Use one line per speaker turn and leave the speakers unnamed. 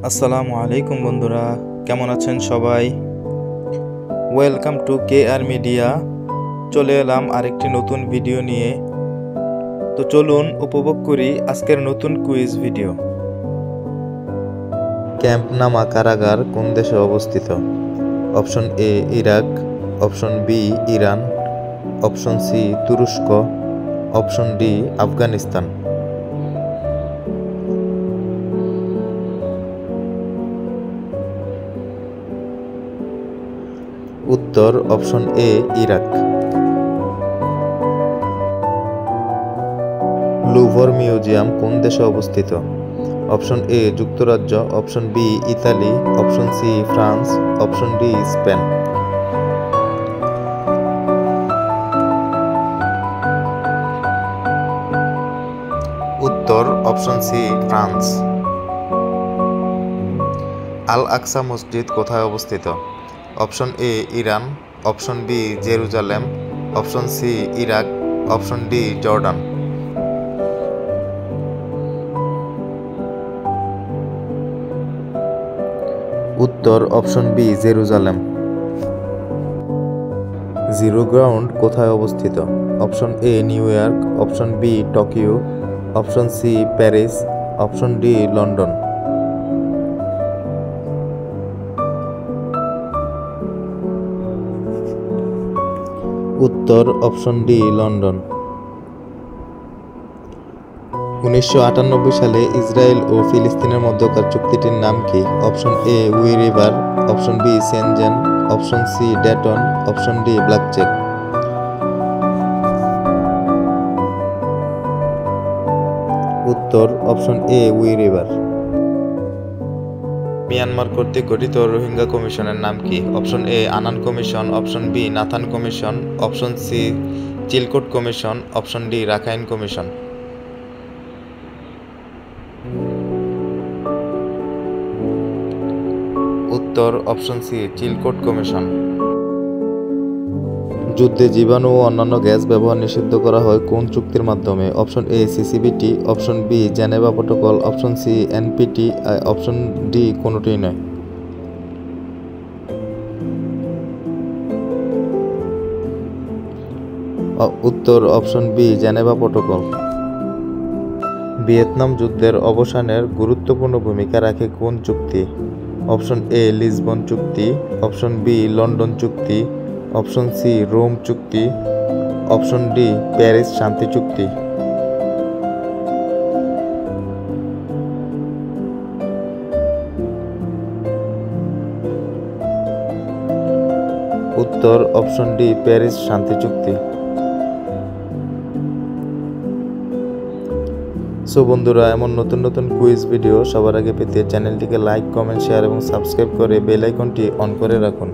আসসালামু আলাইকুম বন্ধুরা, কেমন আছেন সবাই? Welcome to KR media. চলে এলাম আরেকটি নতুন ভিডিও নিয়ে। তো চলুন উপভোগ করি আজকের নতুন কুইজ ভিডিও। ক্যাম্প নামা কারাগার কোন দেশে অবস্থিত? Option A Iraq, option B Iran, option C তুরস্ক, অপশন ডি আফগানিস্তান। উত্তর option A Iraq. Louvre museum কোন দেশে অবস্থিত? অপশন এ যুক্তরাজ্য, option B Italy, option C France, option D Spain. উত্তর option C France. Al Aqsa মসজিদ কোথায় অবস্থিত? Option A Iran, option B Jerusalem, option C Iraq, option D Jordan. উত্তর option B Jerusalem. Zero ground কোথায় অবস্থিত? Option A New York, option B Tokyo, option C Paris, option D London. উত্তর option D London. 1998 সালে Israel ও ফিলিস্তিনের মধ্যকার চুক্তিটির নাম কি? Option A Wye River, option B Schengen, option C Dayton, option D black check. উত্তর option A Wye River. Myanmar কর্তৃক গঠিত রোহিঙ্গা কমিশনের নাম কি? Option A Annan commission, option B Nathan commission, option C Chilcot commission, option D Rakhine commission. উত্তর option C Chilcot commission. যুদ্ধে জীবাণু ও অন্যান্য গ্যাস ব্যবহার নিষিদ্ধ করা হয় কোন চুক্তির মাধ্যমে? Option A CCBT, option B Geneva protocol, option C NPT, option D কোনোটিই নয়। উত্তর option B Geneva protocol. Vietnam যুদ্ধের অবসানের গুরুত্বপূর্ণ ভূমিকা রাখে কোন চুক্তি? অপশন এ লিসবন চুক্তি, অপশন বি লন্ডন চুক্তি, অপশন সি রোম চুক্তি, অপশন ডি প্যারিস শান্তি চুক্তি। উত্তর অপশন ডি প্যারিস শান্তি চুক্তি। সো বন্ধুরা, এমন নতুন নতুন কুইজ ভিডিও সবার আগে পেতে চ্যানেলটিকে লাইক, কমেন্ট, শেয়ার এবং সাবস্ক্রাইব করে বেল আইকনটি অন করে রাখুন।